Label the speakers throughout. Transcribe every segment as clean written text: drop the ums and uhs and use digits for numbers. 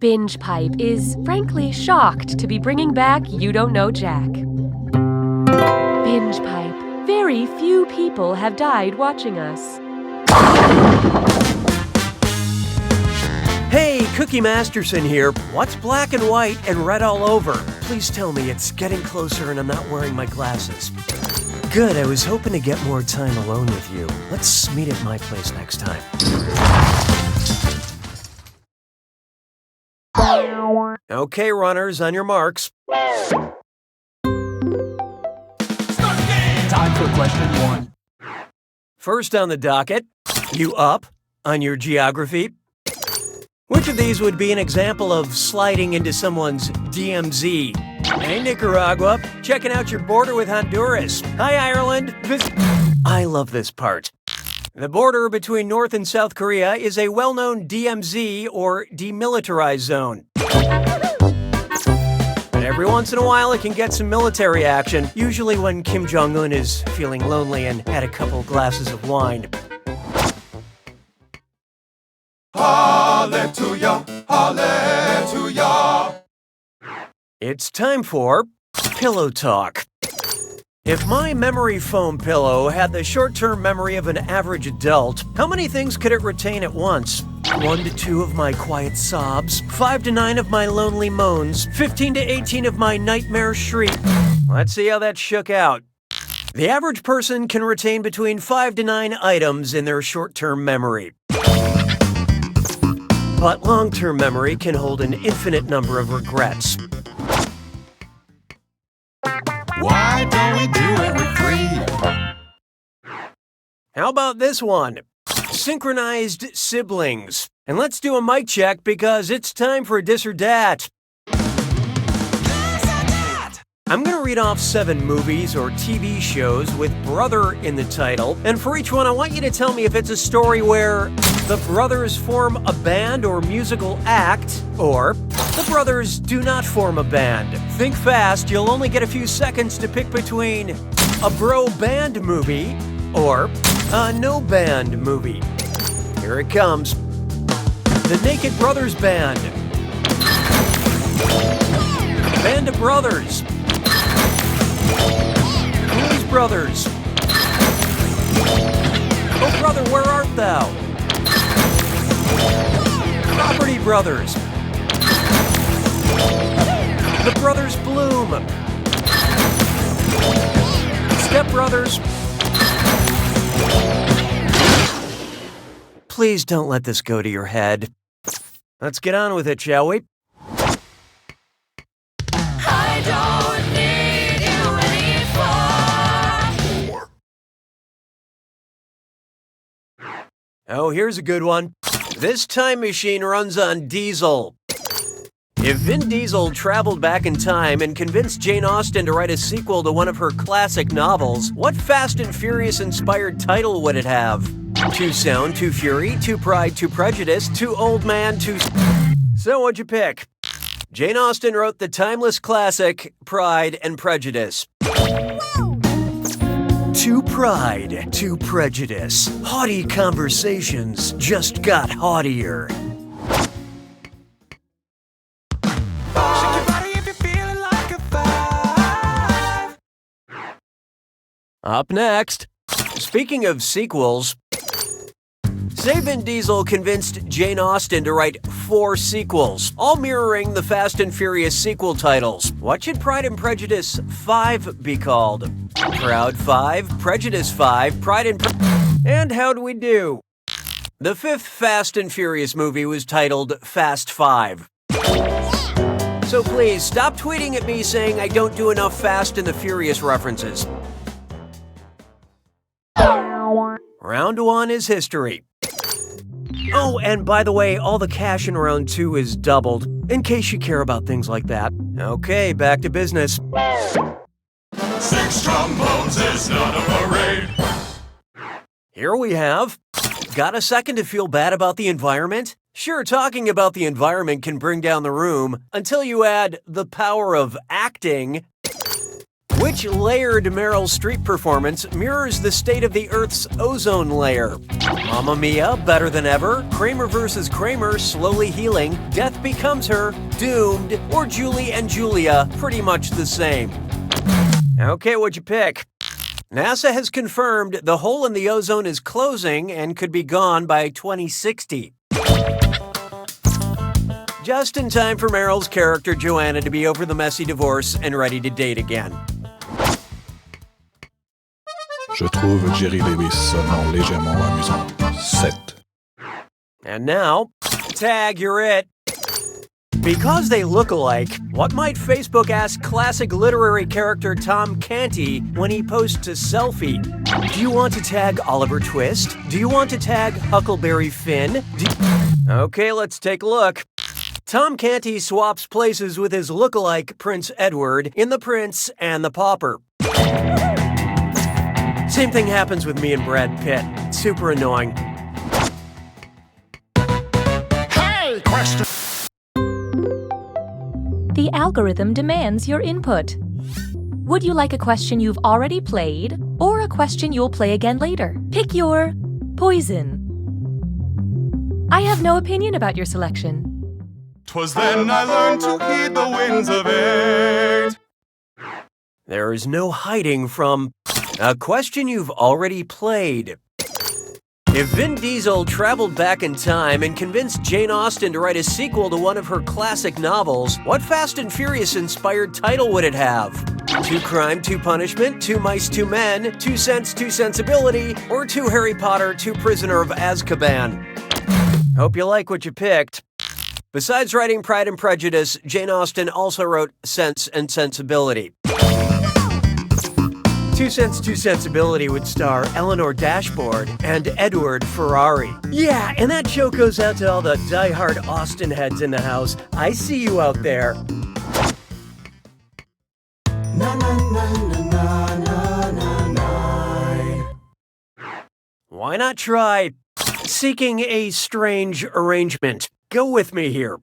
Speaker 1: Binge Pipe is, frankly, shocked to be bringing back You Don't Know Jack. Binge Pipe. Very few people have died watching us.
Speaker 2: Hey, Cookie Masterson here. What's black and white and red all over? Please tell me it's getting closer and I'm not wearing my glasses. Good, I was hoping to get more time alone with you. Let's meet at my place next time. Okay, runners, on your marks.
Speaker 3: Time for question 1.
Speaker 2: First on the docket, you up on your geography? Which of these would be an example of sliding into someone's DMZ? Hey, Nicaragua, checking out your border with Honduras. Hi, Ireland. I love this part. The border between North and South Korea is a well-known DMZ, or demilitarized zone. But every once in a while, it can get some military action, usually when Kim Jong-un is feeling lonely and had a couple glasses of wine.
Speaker 3: Hallelujah, hallelujah.
Speaker 2: It's time for Pillow Talk. If my memory foam pillow had the short-term memory of an average adult, how many things could it retain at once? 1 to 2 of my quiet sobs, 5 to 9 of my lonely moans, 15 to 18 of my nightmare shriek. Let's see how that shook out. The average person can retain between 5 to 9 items in their short-term memory. But long-term memory can hold an infinite number of regrets.
Speaker 3: Why don't we do it with 3?
Speaker 2: How about this one? Synchronized siblings. And let's do a mic check because it's time for Dis or Dat. I'm going to read off 7 movies or TV shows with brother in the title, and for each one I want you to tell me if it's a story where the brothers form a band or musical act, or the brothers do not form a band. Think fast, you'll only get a few seconds to pick between a bro band movie or a no band movie. Here it comes. The Naked Brothers Band. Band of Brothers. Blues Brothers. Oh brother, where art thou? Property Brothers. The Brothers Bloom. Step Brothers. Please don't let this go to your head. Let's get on with it, shall we?
Speaker 4: I don't need you anymore.
Speaker 2: Oh, here's a good one. This time machine runs on diesel. If Vin Diesel traveled back in time and convinced Jane Austen to write a sequel to one of her classic novels, what Fast and Furious-inspired title would it have? Too Sound, Too Fury, Too Pride, Too Prejudice, Too Old Man, Too... So what'd you pick? Jane Austen wrote the timeless classic Pride and Prejudice. Too Pride, Too Prejudice. Haughty conversations just got haughtier. Up next, speaking of sequels, say Vin Diesel convinced Jane Austen to write 4 sequels, all mirroring the Fast and Furious sequel titles. What should Pride and Prejudice 5 be called? Proud 5, Prejudice 5, Pride and And how'd we do? The 5th Fast and Furious movie was titled Fast 5. So please, stop tweeting at me saying I don't do enough Fast and the Furious references. Round 1 is history. Oh, and by the way, all the cash in round 2 is doubled, in case you care about things like that. Okay, back to business.
Speaker 3: 6 trombones is not a parade.
Speaker 2: Here we have. Got a second to feel bad about the environment? Sure, talking about the environment can bring down the room until you add the power of acting. Which layered Meryl Streep performance mirrors the state of the Earth's ozone layer? Mamma Mia, Better Than Ever, Kramer vs. Kramer, Slowly Healing, Death Becomes Her, Doomed, or Julie and Julia, pretty much the same. Okay, what'd you pick? NASA has confirmed the hole in the ozone is closing and could be gone by 2060. Just in time for Meryl's character Joanna to be over the messy divorce and ready to date again.
Speaker 3: Je trouve Jerry Lewis sonnant légèrement amusant. 7.
Speaker 2: And now, tag, you're it. Because they look alike, what might Facebook ask classic literary character Tom Canty when he posts a selfie? Do you want to tag Oliver Twist? Do you want to tag Huckleberry Finn? Okay, let's take a look. Tom Canty swaps places with his lookalike Prince Edward in The Prince and the Pauper. Same thing happens with me and Brad Pitt. Super annoying.
Speaker 3: Hey, question!
Speaker 1: The algorithm demands your input. Would you like a question you've already played or a question you'll play again later? Pick your poison. I have no opinion about your selection.
Speaker 3: 'Twas then I learned to heed the winds of age.
Speaker 2: There is no hiding from a question you've already played. If Vin Diesel traveled back in time and convinced Jane Austen to write a sequel to one of her classic novels, what Fast and Furious-inspired title would it have? 2 Crime, 2 Punishment, 2 Mice, 2 Men, 2 Sense, 2 Sensibility, or 2 Harry Potter, 2 Prisoner of Azkaban? Hope you like what you picked. Besides writing Pride and Prejudice, Jane Austen also wrote Sense and Sensibility. 2 Sense, 2 Sensibility would star Eleanor Dashboard and Edward Ferrari. Yeah, and that joke goes out to all the die-hard Austen heads in the house. I see you out there.
Speaker 3: Na na na na na na na.
Speaker 2: Why not try seeking a strange arrangement? Go with me here.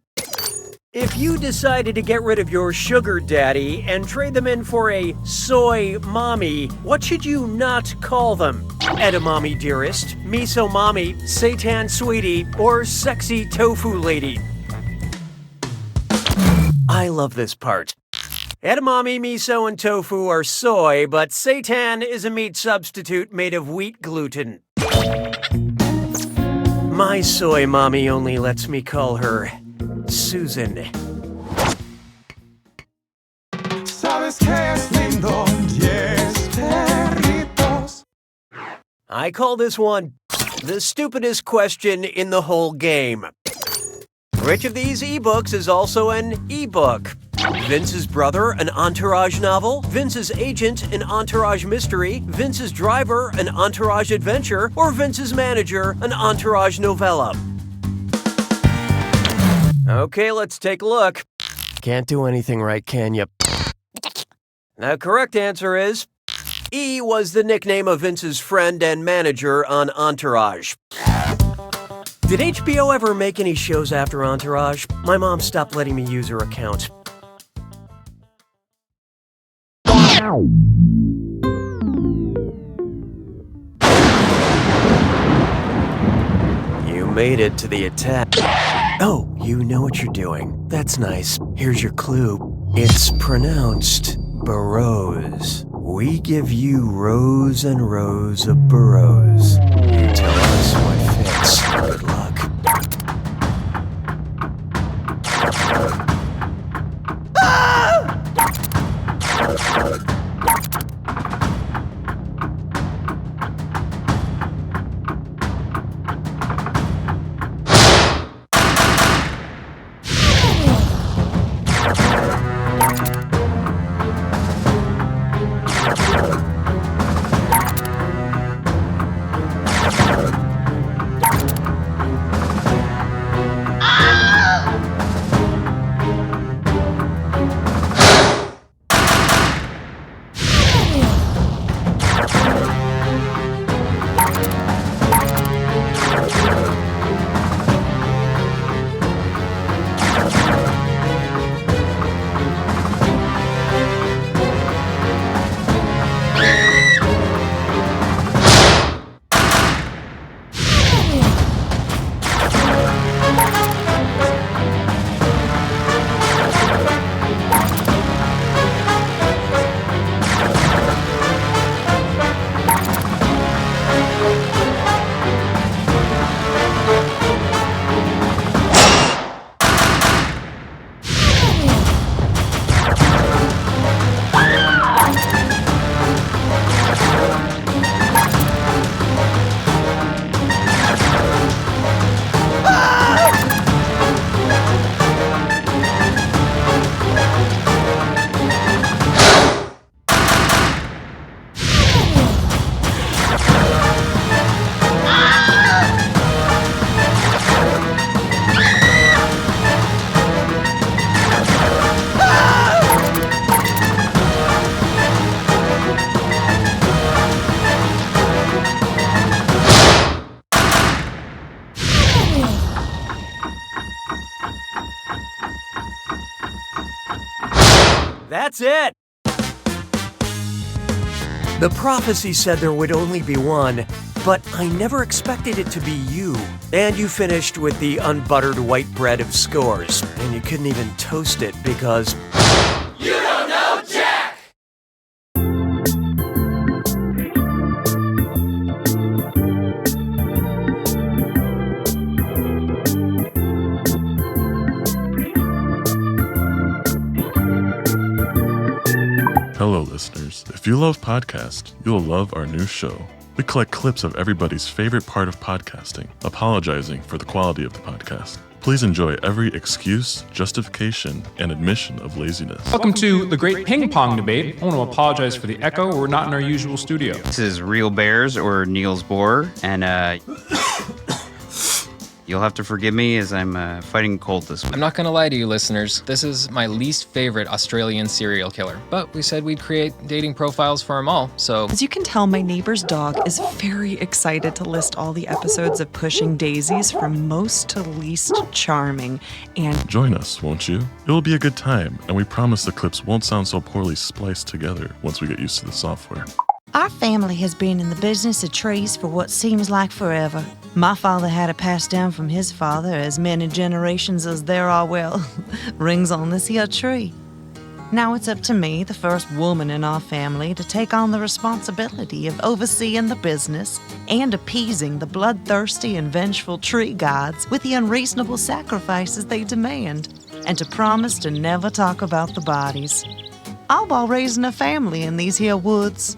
Speaker 2: If you decided to get rid of your sugar daddy and trade them in for a soy mommy, what should you not call them? Edamame dearest, miso mommy, seitan sweetie, or sexy tofu lady? I love this part. Edamame, miso, and tofu are soy, but seitan is a meat substitute made of wheat gluten. My soy mommy only lets me call her Susan.
Speaker 3: Sabes que es lindo, yes, perritos.
Speaker 2: I call this one the stupidest question in the whole game. Which of these ebooks is also an ebook? Vince's Brother, an Entourage novel, Vince's Agent, an Entourage mystery, Vince's Driver, an Entourage adventure, or Vince's Manager, an Entourage novella? Okay, let's take a look. Can't do anything right, can you? The correct answer is E was the nickname of Vince's friend and manager on Entourage. Did HBO ever make any shows after Entourage? My mom stopped letting me use her account. You made it to the attack. Oh, you know what you're doing. That's nice. Here's your clue. It's pronounced burrows. We give you rows and rows of burrows. You tell us what fits. Good luck. That's it! The prophecy said there would only be one, but I never expected it to be you. And you finished with the unbuttered white bread of scores, and you couldn't even toast it because...
Speaker 4: You don't know Jack!
Speaker 5: Hello, listeners. If you love podcasts, you'll love our new show. We collect clips of everybody's favorite part of podcasting, apologizing for the quality of the podcast. Please enjoy every excuse, justification, and admission of laziness.
Speaker 6: Welcome to the Great Ping Pong Debate. I want to apologize for the echo. We're not in our usual studio.
Speaker 7: This is Real Bears or Niels Bohr, and you'll have to forgive me as I'm fighting a cold this week.
Speaker 8: I'm not going to lie to you, listeners. This is my least favorite Australian serial killer. But we said we'd create dating profiles for them all, so...
Speaker 9: As you can tell, my neighbor's dog is very excited to list all the episodes of Pushing Daisies from most to least charming, and...
Speaker 5: Join us, won't you? It'll be a good time, and we promise the clips won't sound so poorly spliced together once we get used to the software.
Speaker 10: Our family has been in the business of trees for what seems like forever. My father had it passed down from his father as many generations as there are, well, rings on this here tree. Now it's up to me, the first woman in our family, to take on the responsibility of overseeing the business and appeasing the bloodthirsty and vengeful tree gods with the unreasonable sacrifices they demand, and to promise to never talk about the bodies. All while raising a family in these here woods.